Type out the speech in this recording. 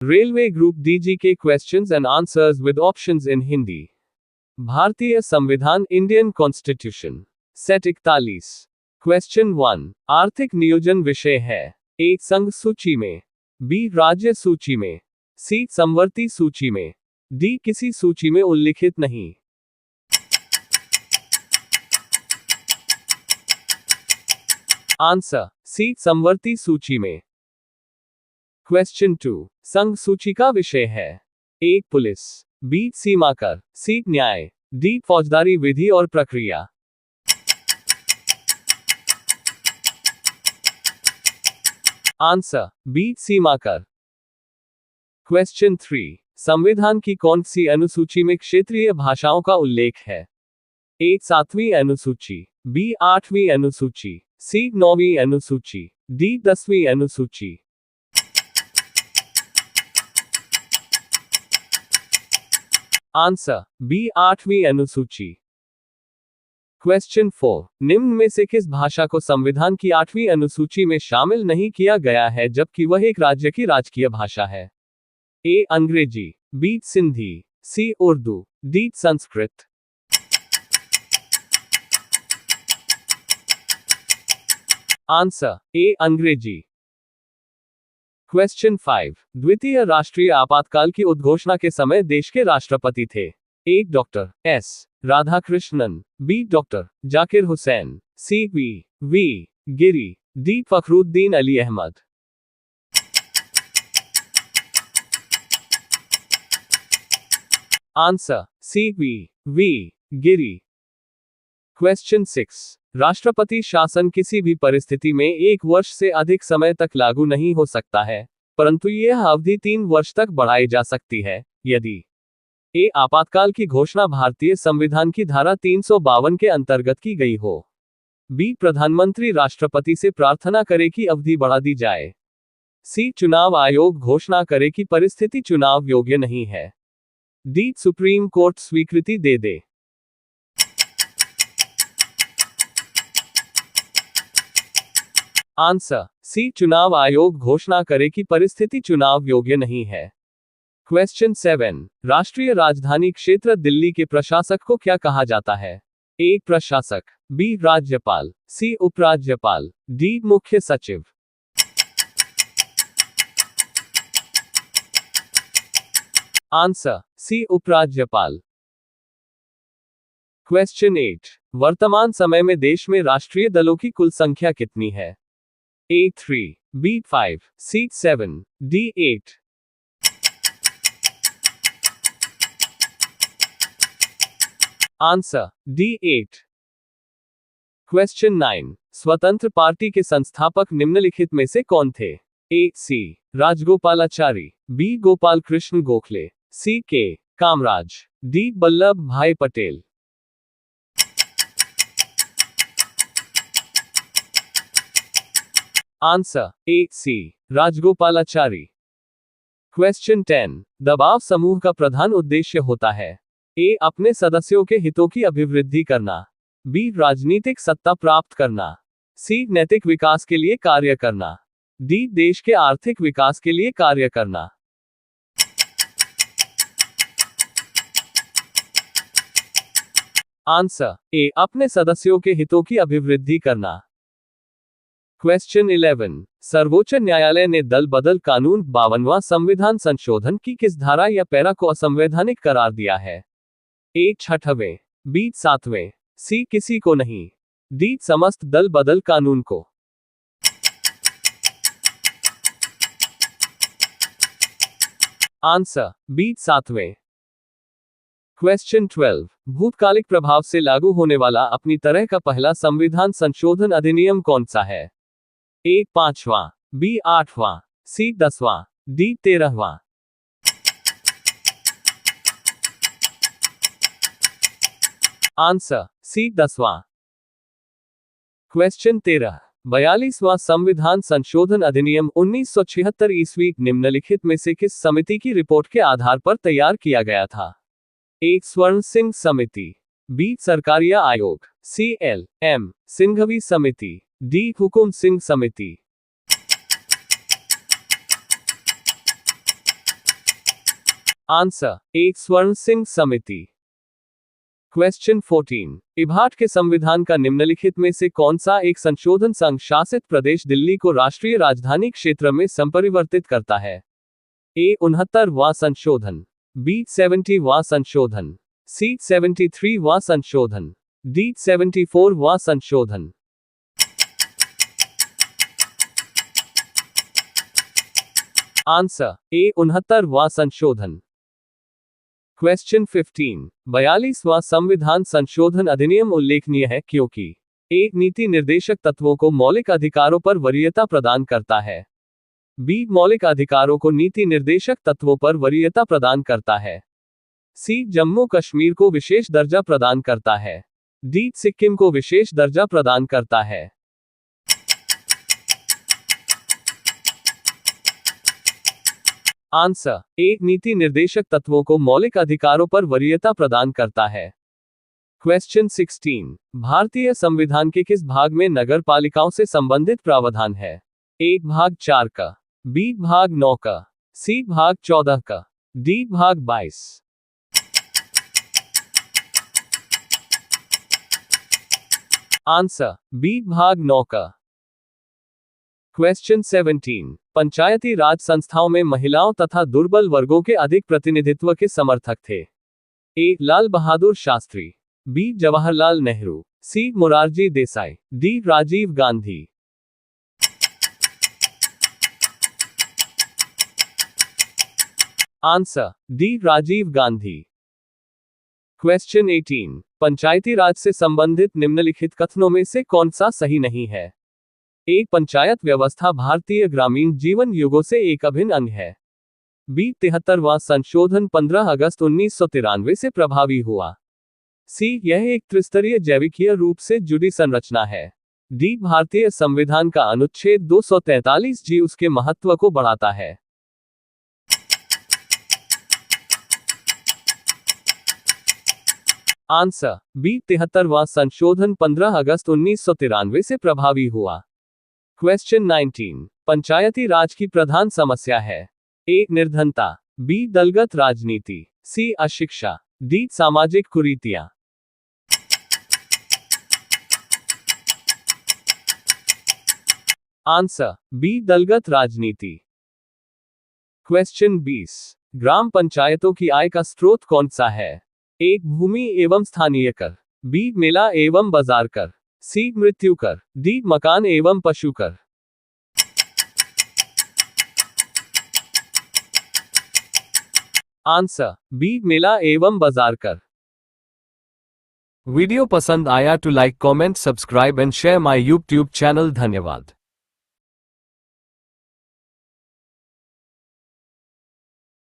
Railway group DG के questions and answers with options इन हिंदी। भारतीय संविधान इंडियन कॉन्स्टिट्यूशन सेट 41। क्वेश्चन 1 आर्थिक नियोजन विषय है। ए संघ सूची में, बी राज्य सूची में, सी समवर्ती सूची में, डी किसी सूची में उल्लिखित नहीं। आंसर सी समवर्ती सूची में। क्वेश्चन 2 संघ सूची का विषय है। ए पुलिस, बी सीमा कर, सी न्याय, डी फौजदारी विधि और प्रक्रिया। आंसर बी सीमा कर। क्वेश्चन 3 संविधान की कौन सी अनुसूची में क्षेत्रीय भाषाओं का उल्लेख है। ए 7वीं अनुसूची, बी 8वीं अनुसूची, सी 9वीं अनुसूची, डी 10वीं अनुसूची। आंसर बी 8वीं अनुसूची। क्वेश्चन 4 निम्न में से किस भाषा को संविधान की 8वीं अनुसूची में शामिल नहीं किया गया है जबकि वह एक राज्य की राजकीय भाषा है। A Angrezi, B Sindhi, C Urdu, D Sanskrit. Answer A Angrezi. Question 5 द्वितीय राष्ट्रीय आपातकाल की उद्घोषणा के समय देश के राष्ट्रपति थे। A doctor S Radhakrishnan, B doctor Zakir Hussain, C V Giri, D Fakhruddin Ali Ahmed. Answer C V Giri. Question 6 राष्ट्रपति शासन किसी भी परिस्थिति में 1 वर्ष से अधिक समय तक लागू नहीं हो सकता है, परंतु यह अवधि 3 वर्ष तक बढ़ाई जा सकती है यदि ए आपातकाल की घोषणा भारतीय संविधान की धारा 352 के अंतर्गत की गई हो, बी प्रधानमंत्री राष्ट्रपति से प्रार्थना करे कि अवधि बढ़ा दी जाए, सी चुनाव आयोग घोषणा करे कि परिस्थिति चुनाव योग्य नहीं है, डी सुप्रीम कोर्ट स्वीकृति दे दे। आंसर सी चुनाव आयोग घोषणा करे कि परिस्थिति चुनाव योग्य नहीं है। क्वेश्चन 7 राष्ट्रीय राजधानी क्षेत्र दिल्ली के प्रशासक को क्या कहा जाता है। ए प्रशासक, बी राज्यपाल, सी उपराज्यपाल, डी मुख्य सचिव। आंसर सी उपराज्यपाल। क्वेश्चन 8 वर्तमान समय में देश में राष्ट्रीय दलों की कुल संख्या कितनी है। ए 3, बी 5, सी 7, डी 8। Answer D 8। क्वेश्चन 9 स्वतंत्र पार्टी के संस्थापक निम्नलिखित में से कौन थे। A C Rajagopalachari, B Gopal Krishna Gokhale, C K Kamaraj, D Vallabh Bhai Patel. Answer A C Rajagopalachari. Question 10 दबाव समूह का प्रधान उद्देश्य होता है। ए अपने सदस्यों के हितों की अभिवृद्धि करना, बी राजनीतिक सत्ता प्राप्त करना, सी नैतिक विकास के लिए कार्य करना, डी देश के आर्थिक विकास के लिए कार्य करना। आंसर ए अपने सदस्यों के हितों की अभिवृद्धि करना। क्वेश्चन 11 सर्वोच्च न्यायालय ने दल बदल कानून 52वां संविधान संशोधन की किस धारा या पैरा को असंवैधानिक करार दिया है। ए 6वें, बी 7वें, सी किसी को नहीं, डी समस्त दल बदल कानून को। आंसर बी 7वें। क्वेश्चन 12 भूतकालिक प्रभाव से लागू होने वाला अपनी तरह का पहला संविधान संशोधन अधिनियम कौन सा है। ए 5वां, बी 8वां, सी 10वां, डी 13वां। आंसर सी 10वां। क्वेश्चन 13 42वां संविधान संशोधन अधिनियम 1976 ईस्वी निम्नलिखित में से किस समिति की रिपोर्ट के आधार पर तैयार किया गया था। ए स्वर्ण सिंह समिति, बी सरकारिया आयोग, सी एल.एम. सिंघवी समिति, डी हुकुम सिंह समिति। आंसर ए स्वर्ण सिंह समिति। क्वेश्चन 14। इभाट के संविधान का निम्नलिखित में से कौन सा एक संशोधन संघ शासित प्रदेश दिल्ली को राष्ट्रीय राजधानी क्षेत्र में संपरिवर्तित करता है? ए 69वां संशोधन, बी 70वां संशोधन, सी 73वां संशोधन, डी 74वां संशोधन। आंसर ए 69वां संशोधन। क्वेश्चन 15। 42वां संविधान संशोधन अधिनियम उल्लेखनीय है क्योंकि ए नीति निर्देशक तत्वों को मौलिक अधिकारों पर वरीयता प्रदान करता है, बी मौलिक अधिकारों को नीति निर्देशक तत्वों पर वरीयता प्रदान करता है, सी जम्मू कश्मीर को विशेष दर्जा प्रदान करता है, डी सिक्किम को विशेष दर्जा प्रदान करता है। आंसर ए नीति निर्देशक तत्वों को मौलिक अधिकारों पर वरीयता प्रदान करता है। क्वेश्चन 16। भारतीय संविधान के किस भाग में नगर पालिकाओं से संबंधित प्रावधान है? ए भाग 4 का, बी भाग 9 का, सी भाग 14 का, डी भाग 22। आंसर बी भाग 9 का। क्वेश्चन 17। पंचायती राज संस्थाओं में महिलाओं तथा दुर्बल वर्गों के अधिक प्रतिनिधित्व के समर्थक थे? A Lal Bahadur Shastri, B Jawaharlal Nehru, C Morarji Desai, D Rajiv Gandhi. Answer D Rajiv Gandhi. Question 18। Panchayati Raj से संबंधित निम्नलिखित कथनों में से कौन सा सही नहीं है? ए पंचायत व्यवस्था भारतीय ग्रामीण जीवन युगों से एक अभिन्न अंग है, बी 73वां संशोधन 15 अगस्त 1993 से प्रभावी हुआ, सी यह एक त्रिस्तरीय जैविकीय रूप से जुड़ी संरचना है, डी भारतीय संविधान का अनुच्छेद 243 जी उसके महत्व को बढ़ाता है। आंसर बी 73वां संशोधन 15 अगस्त 1993 से प्रभावी हुआ। क्वेश्चन 19। पंचायती राज की प्रधान समस्या है? ए निर्धनता, बी दलगत राजनीति, सी अशिक्षा, डी सामाजिक कुरीतियां। आंसर बी दलगत राजनीति। क्वेश्चन 20। ग्राम पंचायतों की आय का स्रोत कौन सा है? ए भूमि एवं स्थानीय कर, बी मेला एवं बाजार कर, सी मृत्यु कर, डी मकान एवं पशु कर। आंसर बी मेला एवं बाजार कर। वीडियो पसंद आया तो like comment subscribe and share my YouTube channel. धन्यवाद।